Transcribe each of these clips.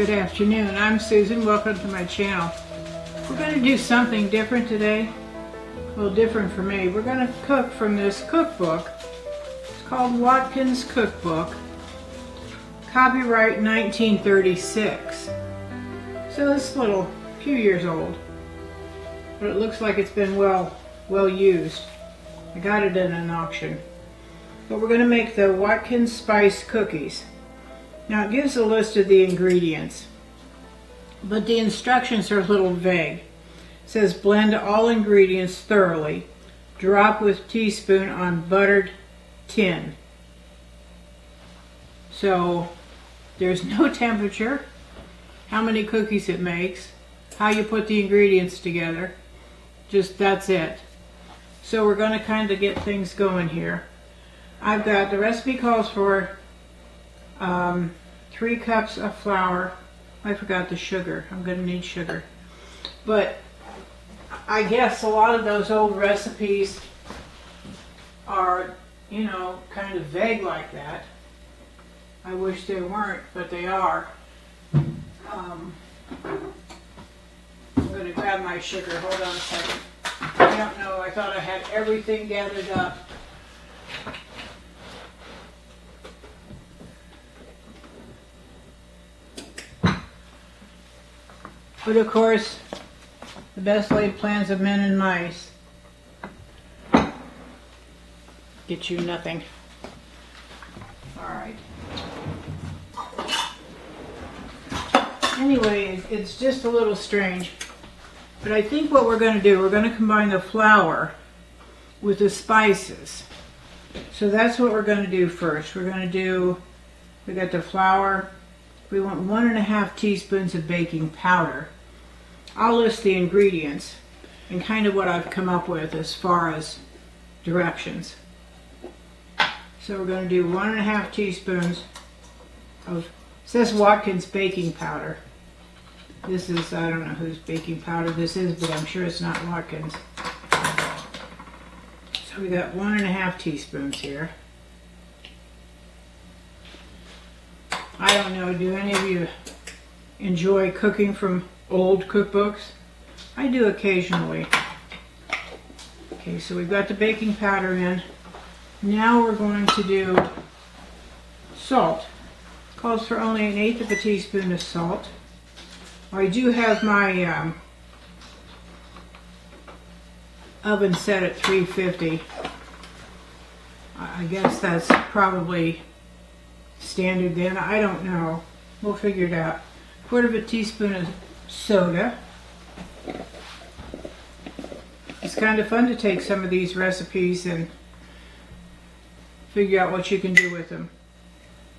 Good afternoon. I'm Susan. Welcome to my channel. We're going to do something different today. A little different for me. We're going to cook from this cookbook. It's called Watkins Cookbook. Copyright 1936. So this little few years old. But it looks like it's been well used. I got it in an auction. But we're going to make the Watkins Spice cookies. Now it gives a list of the ingredients, but the instructions are a little vague. It says blend all ingredients thoroughly, drop with teaspoon on buttered tin. So there's no temperature, how many cookies it makes, how you put the ingredients together, just that's it. So we're going to kind of get things going here. I've got, the recipe calls for 3 cups of flour. I forgot the sugar. I'm going to need sugar. But I guess a lot of those old recipes are, you know, kind of vague like that. I wish they weren't, but they are. I'm going to grab my sugar. Hold on a second. I don't know. I thought I had everything gathered up. But of course, the best laid plans of men and mice get you nothing. Alright. Anyway, it's just a little strange. But I think what we're going to do, we're going to combine the flour with the spices. So that's what we're going to do first. We're going to do, we got the flour. We want 1.5 teaspoons of baking powder. I'll list the ingredients and kind of what I've come up with as far as directions. So we're going to do 1.5 teaspoons of, it says Watkins Baking Powder. This is, I don't know whose baking powder this is, but I'm sure it's not Watkins. So we got 1.5 teaspoons here. I don't know, do any of you enjoy cooking from old cookbooks? I do occasionally. Okay, so we've got the baking powder in. Now we're going to do salt. Calls for only 1/8 of a teaspoon of salt. I do have my oven set at 350. I guess that's probably standard then. I don't know. We'll figure it out. 1/4 teaspoon of soda. It's kind of fun to take some of these recipes and figure out what you can do with them.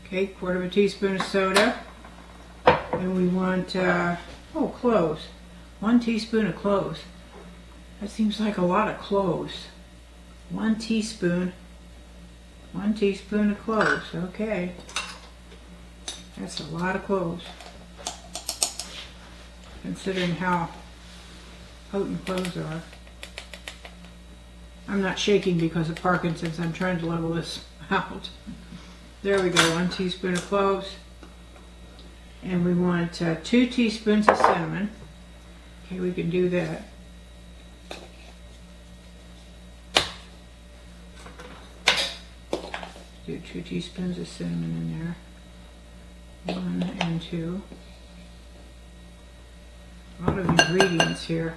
Okay, 1/4 teaspoon of soda. And we want, cloves. 1 teaspoon of cloves. That seems like a lot of cloves. 1 teaspoon. 1 teaspoon of cloves. Okay. That's a lot of cloves. Considering how potent cloves are. I'm not shaking because of Parkinson's. I'm trying to level this out. There we go. 1 teaspoon of cloves. And we want 2 teaspoons of cinnamon. Okay, we can do that. Do 2 teaspoons of cinnamon in there. 1 and 2. A lot of ingredients here.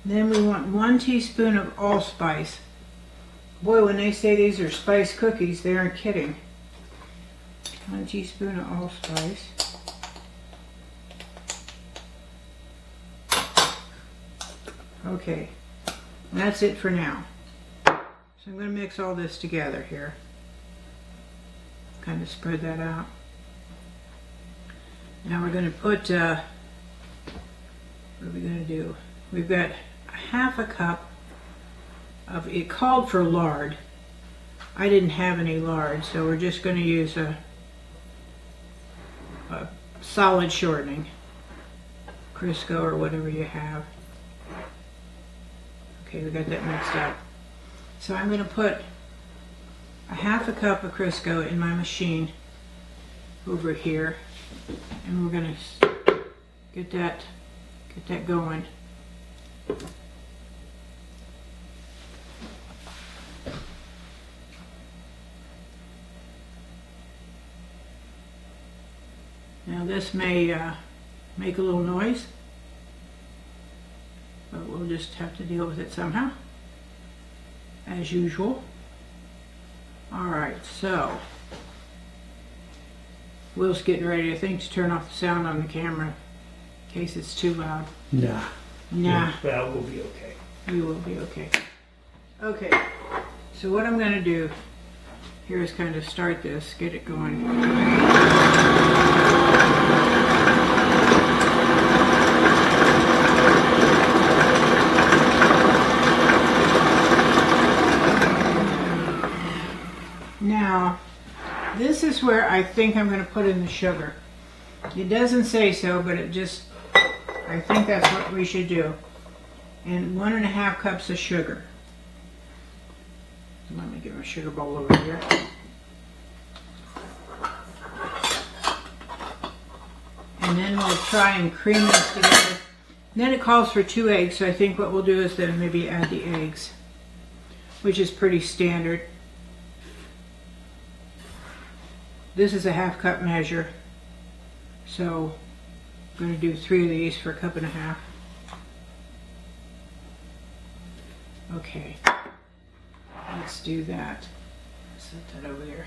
Then we want 1 teaspoon of allspice. Boy, when they say these are spice cookies, they aren't kidding. 1 teaspoon of allspice. Okay, and that's it for now. So I'm going to mix all this together here. Kind of spread that out. Now we're going to put, what are we going to do? We've got 1/2 cup of, it called for lard. I didn't have any lard, so we're just going to use a solid shortening. Crisco or whatever you have. Okay, we got that mixed up. So I'm going to put 1/2 cup of Crisco in my machine over here. And we're going to get that going. Now this may make a little noise, but we'll just have to deal with it somehow, as usual. Alright, so Will's getting ready, I think, to turn off the sound on the camera in case it's too loud. Nah. Nah. That will be okay. You will be okay. Okay, so what I'm going to do here is kind of start this, get it going. Now, this is where I think I'm going to put in the sugar. It doesn't say so, but I think that's what we should do. And 1.5 cups of sugar. Let me get my sugar bowl over here. And then we'll try and cream this together. And then it calls for 2 eggs, so I think what we'll do is then maybe add the eggs, which is pretty standard. This is a 1/2 cup measure, so I'm going to do 3 of these for 1.5 cups. Okay, let's do that. Set that over there.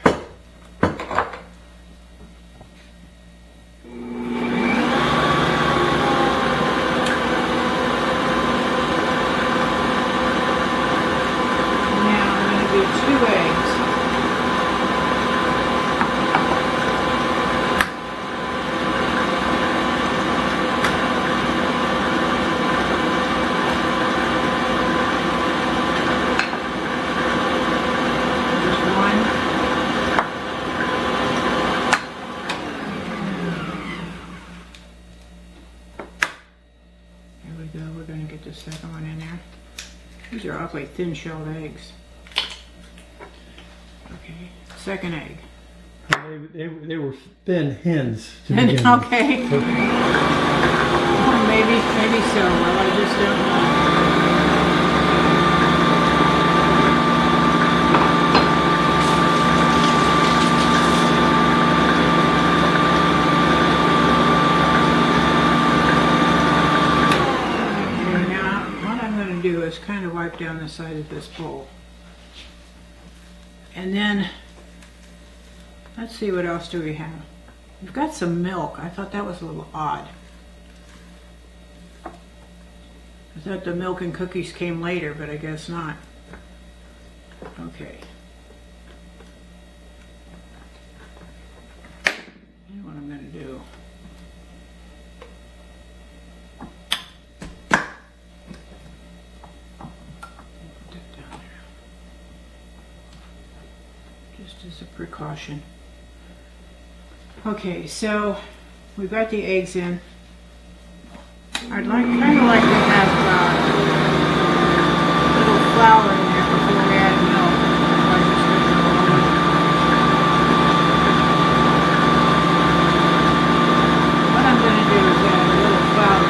Now I'm going to do 2 eggs. Second one in there. These are awfully thin-shelled eggs. Okay, second egg. They were thin hens to begin with. Okay. Oh, maybe so. Well, I just don't know. Is kind of wipe down the side of this bowl. And then let's see, what else do we have? We've got some milk. I thought that was a little odd. I thought the milk and cookies came later, but I guess not. Okay. And what I'm going to do, as a precaution. Okay, so we've got the eggs in. I'd kind of like to have a little flour in there before we add milk. What I'm going to do is add a little flour.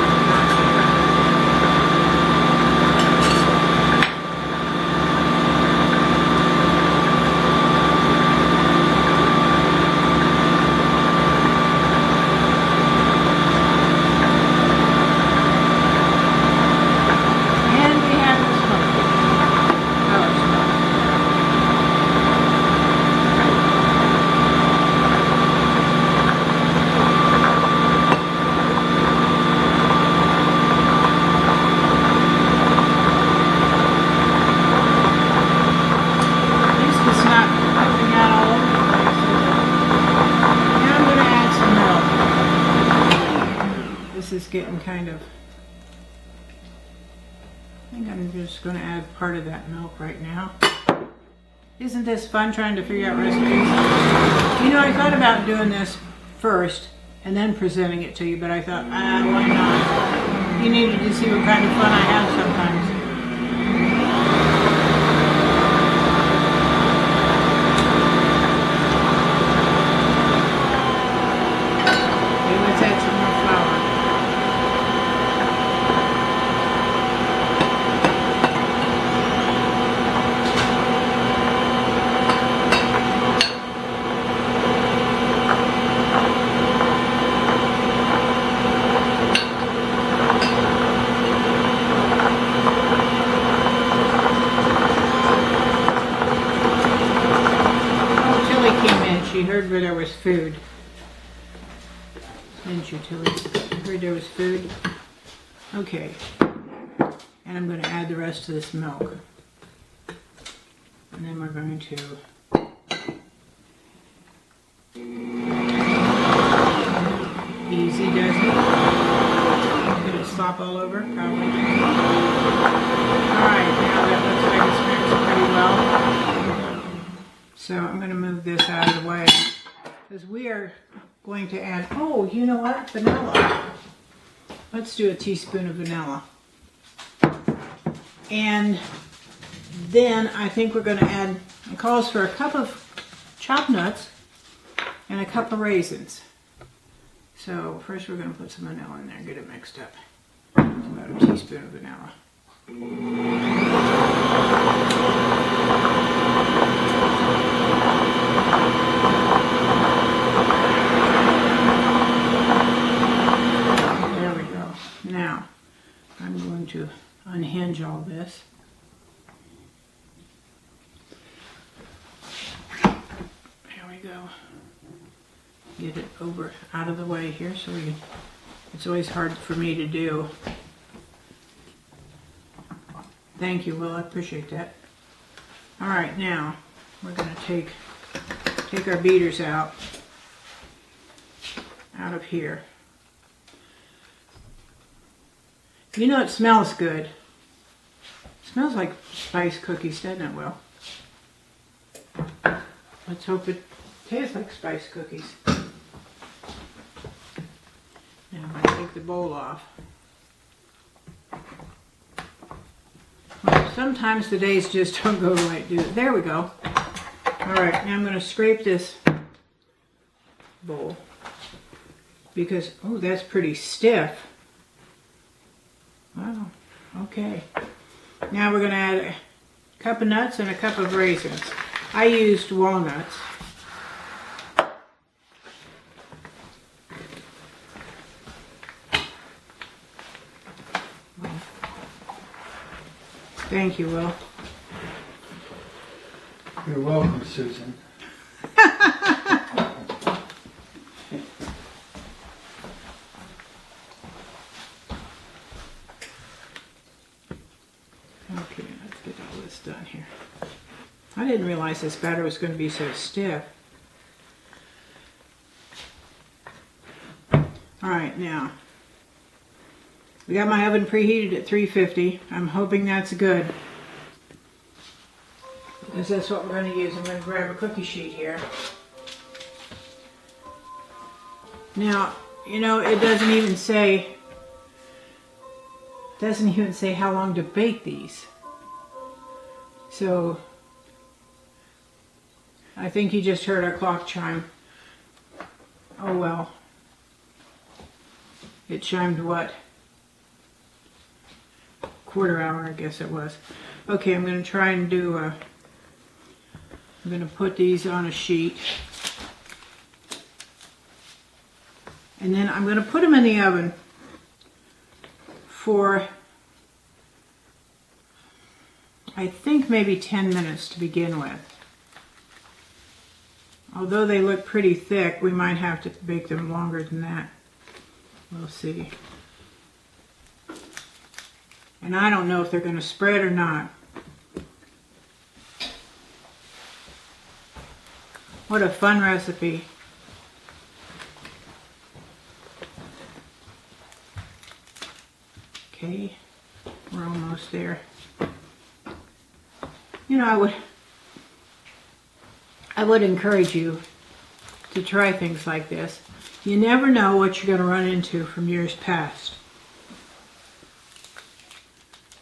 Is getting kind of, I think I'm just going to add part of that milk right now. Isn't this fun trying to figure out recipes? You know, I thought about doing this first and then presenting it to you, but I thought, why not? You needed to see what kind of fun I have sometimes. heard where there was food. Didn't you, Tilly? You heard there was food? Okay. And I'm going to add the rest of this milk. And then we're going to easy does it. I'm going to slop all over, probably. Alright, now that looks like it's mixed pretty well. So I'm going to move this out of the way. Because we are going to add, oh, you know what? Vanilla. Let's do a teaspoon of vanilla. And then I think we're going to add, it calls for a cup of chopped nuts and a cup of raisins. So first we're going to put some vanilla in there and get it mixed up. About a teaspoon of vanilla. There we go. Now I'm going to unhinge all this. There we go. Get it over out of the way here so it's always hard for me to do. Thank you, Will, I appreciate that. Alright, now we're going to take our beaters out of here. You know it smells good. It smells like spice cookies, doesn't it, Will? Let's hope it tastes like spice cookies. Now I'm going to take the bowl off. Well, sometimes the days just don't go right, do it. There we go. Alright, now I'm going to scrape this bowl. Because, oh, that's pretty stiff. Wow, okay. Now we're going to add a cup of nuts and a cup of raisins. I used walnuts. Thank you, Will. You're welcome, Susan. Okay, let's get all this done here. I didn't realize this batter was going to be so stiff. Alright, now, we got my oven preheated at 350. I'm hoping that's good. Because that's what we're going to use. I'm going to grab a cookie sheet here. Now, you know, it doesn't even say how long to bake these. So, I think you just heard our clock chime. Oh well. It chimed what? Quarter hour, I guess it was. Okay, I'm going to try and do I'm going to put these on a sheet. And then I'm going to put them in the oven for, I think, maybe 10 minutes to begin with. Although they look pretty thick, we might have to bake them longer than that. We'll see. And I don't know if they're going to spread or not. What a fun recipe. Okay, we're almost there. You know, I would encourage you to try things like this. You never know what you're going to run into from years past.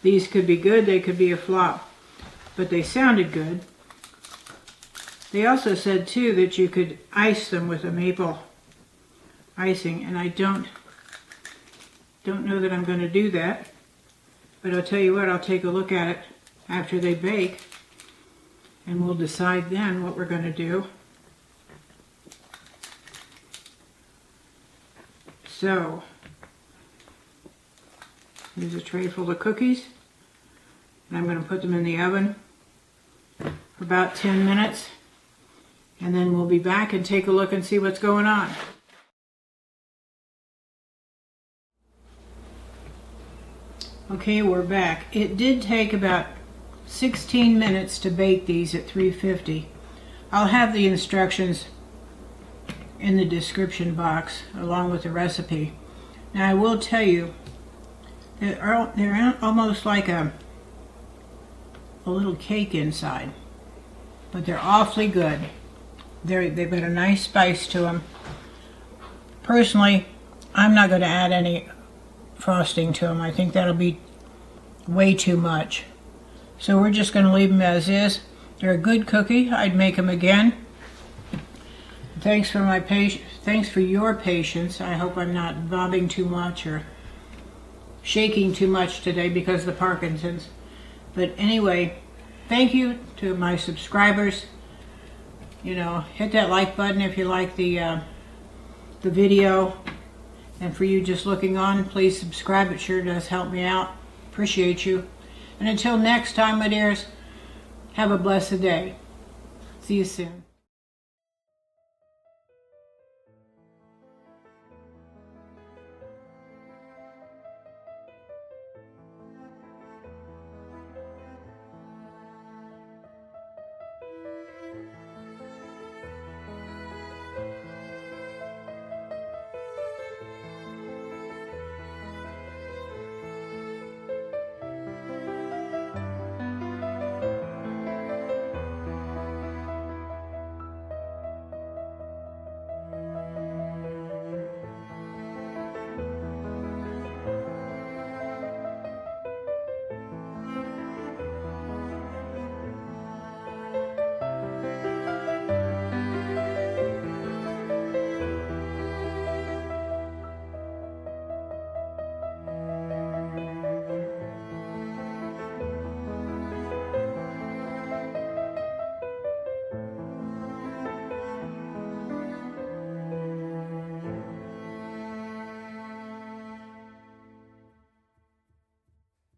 These could be good, they could be a flop, but they sounded good. They also said too that you could ice them with a maple icing, and I don't know that I'm going to do that, but I'll tell you what, I'll take a look at it after they bake, and we'll decide then what we're going to do. So, here's a tray full of cookies, and I'm going to put them in the oven for about 10 minutes, and then we'll be back and take a look and see what's going on. Okay, we're back. It did take about 16 minutes to bake these at 350. I'll have the instructions in the description box along with the recipe. Now I will tell you, they're almost like a little cake inside, but they're awfully good. They've got a nice spice to them. Personally, I'm not going to add any frosting to them. I think that'll be way too much. So we're just going to leave them as is. They're a good cookie. I'd make them again. Thanks for your patience. I hope I'm not bobbing too much or shaking too much today because of the Parkinson's. But anyway, thank you to my subscribers. You know, hit that like button if you like the video. And for you just looking on, please subscribe. It sure does help me out. Appreciate you. And until next time, my dears, have a blessed day. See you soon.